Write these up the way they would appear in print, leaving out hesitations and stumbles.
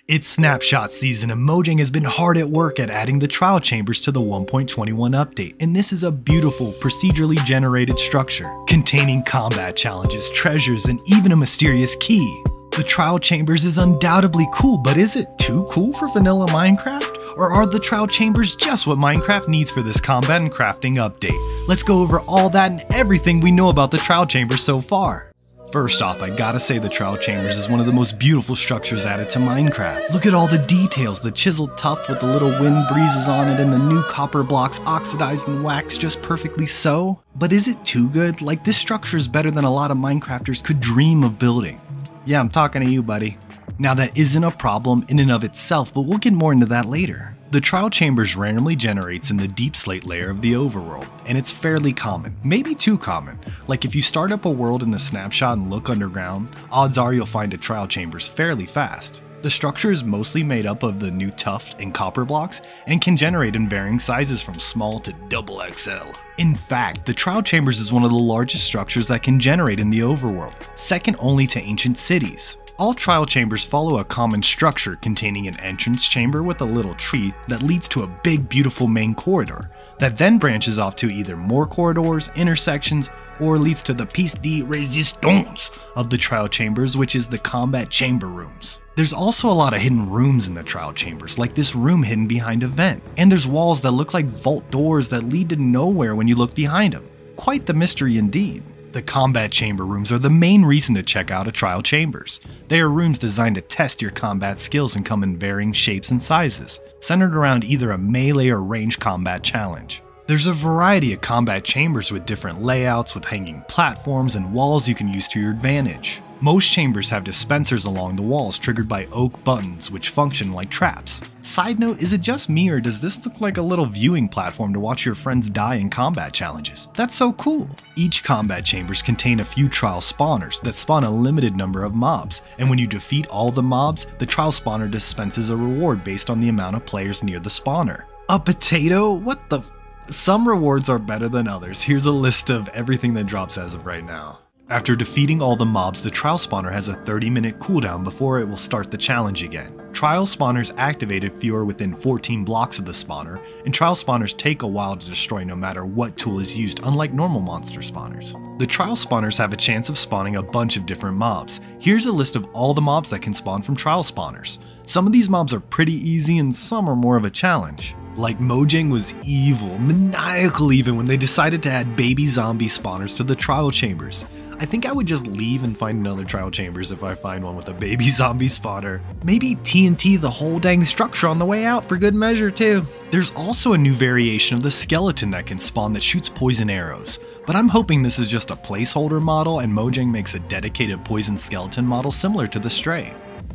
It's Snapshot season and Mojang has been hard at work at adding the trial chambers to the 1.21 update, and this is a beautiful, procedurally generated structure, containing combat challenges, treasures, and even a mysterious key. The trial chambers is undoubtedly cool, but is it too cool for vanilla Minecraft? Or are the trial chambers just what Minecraft needs for this combat and crafting update? Let's go over all that and everything we know about the trial chambers so far. First off, I gotta say the trial chambers is one of the most beautiful structures added to Minecraft. Look at all the details, the chiseled tuft with the little wind breezes on it and the new copper blocks oxidized and waxed just perfectly so. But is it too good? Like, this structure is better than a lot of Minecrafters could dream of building. Yeah, I'm talking to you, buddy. Now that isn't a problem in and of itself, but we'll get more into that later. The trial chambers randomly generates in the deep slate layer of the overworld, and it's fairly common, maybe too common. Like if you start up a world in the snapshot and look underground, odds are you'll find a trial chambers fairly fast. The structure is mostly made up of the new tuft and copper blocks and can generate in varying sizes from small to double XL. In fact, the trial chambers is one of the largest structures that can generate in the overworld, second only to ancient cities. All trial chambers follow a common structure containing an entrance chamber with a little tree that leads to a big beautiful main corridor that then branches off to either more corridors, intersections, or leads to the piece de resistance of the trial chambers, which is the combat chamber rooms. There's also a lot of hidden rooms in the trial chambers, like this room hidden behind a vent, and there's walls that look like vault doors that lead to nowhere when you look behind them. Quite the mystery indeed. The combat chamber rooms are the main reason to check out a trial chambers. They are rooms designed to test your combat skills and come in varying shapes and sizes, centered around either a melee or range combat challenge. There's a variety of combat chambers with different layouts, with hanging platforms and walls you can use to your advantage. Most chambers have dispensers along the walls triggered by oak buttons which function like traps. Side note, is it just me or does this look like a little viewing platform to watch your friends die in combat challenges? That's so cool! Each combat chambers contain a few trial spawners that spawn a limited number of mobs, and when you defeat all the mobs, the trial spawner dispenses a reward based on the amount of players near the spawner. A potato? What the Some rewards are better than others. Here's a list of everything that drops as of right now. After defeating all the mobs, the trial spawner has a 30-minute cooldown before it will start the challenge again. Trial spawners activate if you are within 14 blocks of the spawner, and trial spawners take a while to destroy no matter what tool is used, unlike normal monster spawners. The trial spawners have a chance of spawning a bunch of different mobs. Here's a list of all the mobs that can spawn from trial spawners. Some of these mobs are pretty easy and some are more of a challenge. Like, Mojang was evil, maniacal even, when they decided to add baby zombie spawners to the trial chambers. I think I would just leave and find another trial chambers if I find one with a baby zombie spawner. Maybe TNT the whole dang structure on the way out for good measure too. There's also a new variation of the skeleton that can spawn that shoots poison arrows, but I'm hoping this is just a placeholder model and Mojang makes a dedicated poison skeleton model similar to the Stray.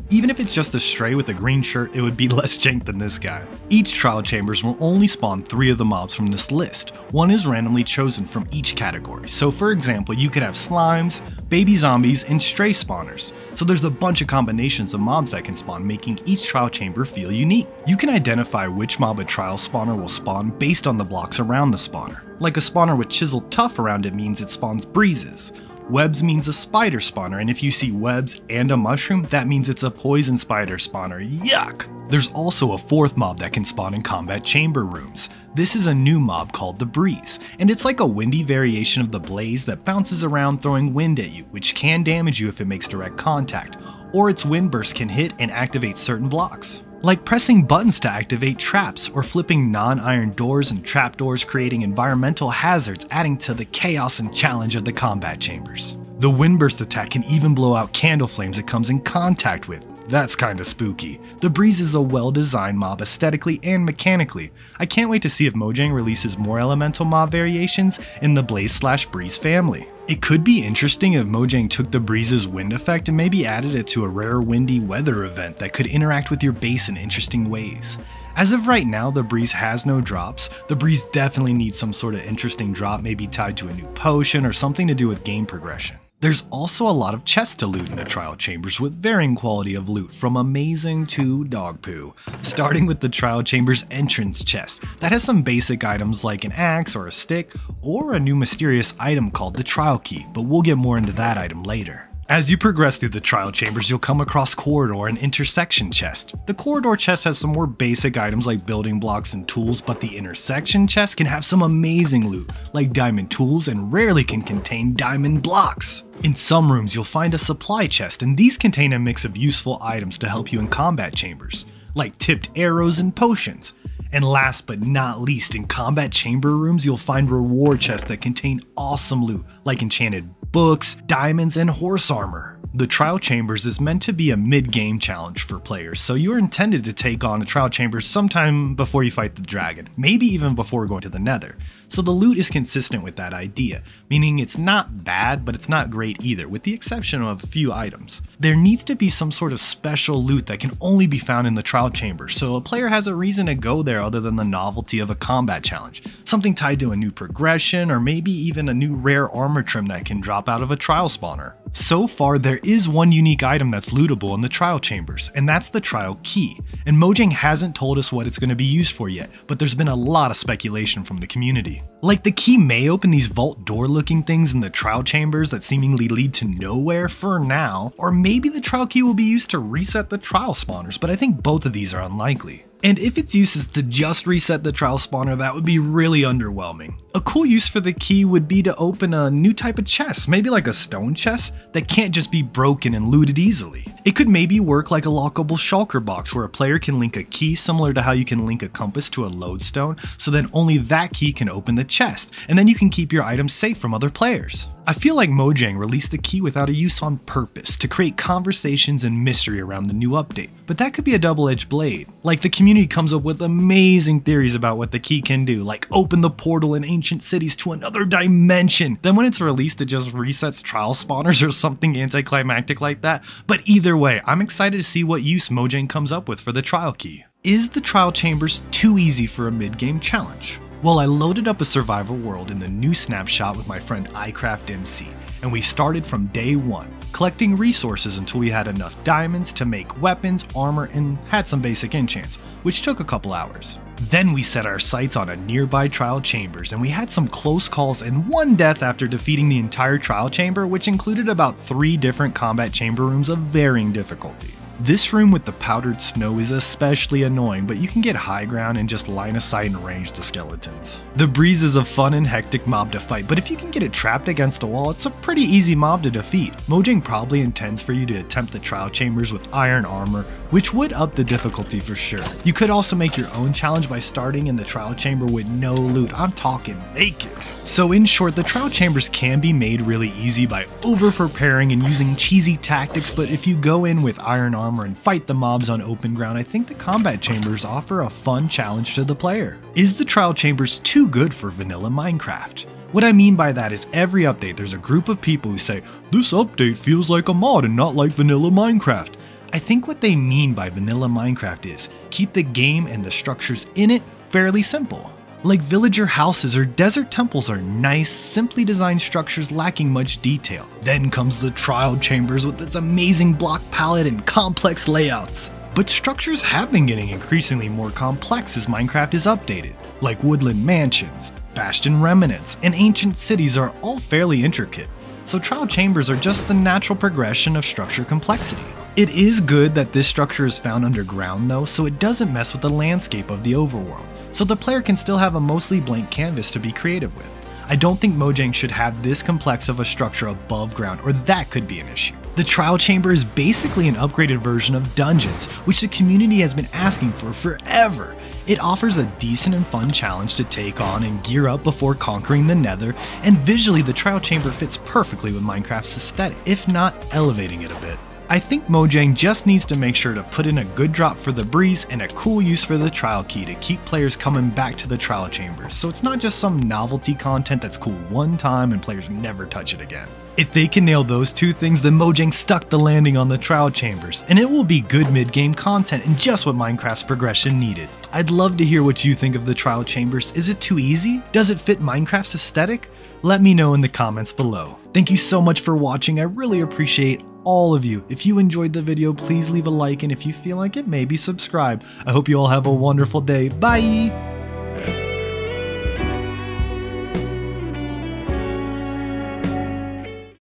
Even if it's just a Stray with a green shirt, it would be less jank than this guy. Each trial chambers will only spawn 3 of the mobs from this list. One is randomly chosen from each category. So for example, you could have slimes, baby zombies, and stray spawners. So there's a bunch of combinations of mobs that can spawn, making each trial chamber feel unique. You can identify which mob a trial spawner will spawn based on the blocks around the spawner. Like a spawner with chiseled tuff around it means it spawns breezes. Webs means a spider spawner, and if you see webs and a mushroom, that means it's a poison spider spawner. Yuck! There's also a 4th mob that can spawn in combat chamber rooms. This is a new mob called the Breeze, and it's like a windy variation of the Blaze that bounces around throwing wind at you, which can damage you if it makes direct contact, or its wind burst can hit and activate certain blocks. Like pressing buttons to activate traps, or flipping non-iron doors and trapdoors, creating environmental hazards, adding to the chaos and challenge of the combat chambers. The windburst attack can even blow out candle flames it comes in contact with. That's kinda spooky. The Breeze is a well-designed mob aesthetically and mechanically. I can't wait to see if Mojang releases more elemental mob variations in the Blaze/Breeze family. It could be interesting if Mojang took the Breeze's wind effect and maybe added it to a rare windy weather event that could interact with your base in interesting ways. As of right now, the Breeze has no drops. The Breeze definitely needs some sort of interesting drop, maybe tied to a new potion or something to do with game progression. There's also a lot of chests to loot in the trial chambers with varying quality of loot, from amazing to dog poo. Starting with the trial chambers entrance chest that has some basic items like an axe or a stick, or a new mysterious item called the trial key, but we'll get more into that item later. As you progress through the trial chambers, you'll come across corridor and intersection chest. The corridor chest has some more basic items like building blocks and tools, but the intersection chest can have some amazing loot, like diamond tools, and rarely can contain diamond blocks. In some rooms, you'll find a supply chest, and these contain a mix of useful items to help you in combat chambers, like tipped arrows and potions. And last but not least, in combat chamber rooms, you'll find reward chests that contain awesome loot, like enchanted books, diamonds, and horse armor. The trial chambers is meant to be a mid-game challenge for players, so you are intended to take on a trial chamber sometime before you fight the dragon, maybe even before going to the nether. So the loot is consistent with that idea, meaning it's not bad, but it's not great either, with the exception of a few items. There needs to be some sort of special loot that can only be found in the trial chamber, so a player has a reason to go there other than the novelty of a combat challenge, something tied to a new progression, or maybe even a new rare armor trim that can drop out of a trial spawner. So far, there is one unique item that's lootable in the trial chambers, and that's the trial key. And Mojang hasn't told us what it's going to be used for yet, but there's been a lot of speculation from the community. Like, the key may open these vault door looking things in the trial chambers that seemingly lead to nowhere for now, or maybe the trial key will be used to reset the trial spawners, but I think both of these are unlikely. And if its use is to just reset the trial spawner, that would be really underwhelming. A cool use for the key would be to open a new type of chest, maybe like a stone chest, that can't just be broken and looted easily. It could maybe work like a lockable shulker box where a player can link a key similar to how you can link a compass to a lodestone, so then only that key can open the chest, and then you can keep your items safe from other players. I feel like Mojang released the key without a use on purpose to create conversations and mystery around the new update, but that could be a double-edged blade. Like, the community comes up with amazing theories about what the key can do, like open the portal in ancient cities to another dimension. Then when it's released, it just resets trial spawners or something anticlimactic like that. But either way, I'm excited to see what use Mojang comes up with for the trial key. Is the trial chambers too easy for a mid-game challenge? Well, I loaded up a survival world in the new Snapshot with my friend Eyecraftmc, and we started from day one, collecting resources until we had enough diamonds to make weapons, armor, and had some basic enchants, which took a couple hours. Then we set our sights on a nearby trial chambers, and we had some close calls and one death after defeating the entire trial chamber, which included about 3 different combat chamber rooms of varying difficulty. This room with the powdered snow is especially annoying, but you can get high ground and just line of sight and range the skeletons. The breeze is a fun and hectic mob to fight, but if you can get it trapped against a wall, it's a pretty easy mob to defeat. Mojang probably intends for you to attempt the trial chambers with iron armor, which would up the difficulty for sure. You could also make your own challenge by starting in the trial chamber with no loot. I'm talking naked. So in short, the trial chambers can be made really easy by over-preparing and using cheesy tactics, but if you go in with iron armor and fight the mobs on open ground, I think the combat chambers offer a fun challenge to the player. Is the trial chambers too good for vanilla Minecraft? What I mean by that is every update there's a group of people who say, this update feels like a mod and not like vanilla Minecraft. I think what they mean by vanilla Minecraft is keep the game and the structures in it fairly simple. Like villager houses or desert temples are nice, simply designed structures lacking much detail. Then comes the trial chambers with its amazing block palette and complex layouts. But structures have been getting increasingly more complex as Minecraft is updated, like woodland mansions, bastion remnants, and ancient cities are all fairly intricate. So trial chambers are just the natural progression of structure complexity. It is good that this structure is found underground though, so it doesn't mess with the landscape of the overworld, so the player can still have a mostly blank canvas to be creative with. I don't think Mojang should have this complex of a structure above ground, or that could be an issue. The trial chamber is basically an upgraded version of dungeons, which the community has been asking for forever. It offers a decent and fun challenge to take on and gear up before conquering the nether, and visually the trial chamber fits perfectly with Minecraft's aesthetic, if not elevating it a bit. I think Mojang just needs to make sure to put in a good drop for the breeze and a cool use for the trial key to keep players coming back to the trial chambers, so it's not just some novelty content that's cool one time and players never touch it again. If they can nail those two things, then Mojang stuck the landing on the trial chambers, and it will be good mid-game content and just what Minecraft's progression needed. I'd love to hear what you think of the trial chambers. Is it too easy? Does it fit Minecraft's aesthetic? Let me know in the comments below. Thank you so much for watching, I really appreciate all of you. If you enjoyed the video, please leave a like, and if you feel like it, maybe subscribe. I hope you all have a wonderful day. Bye!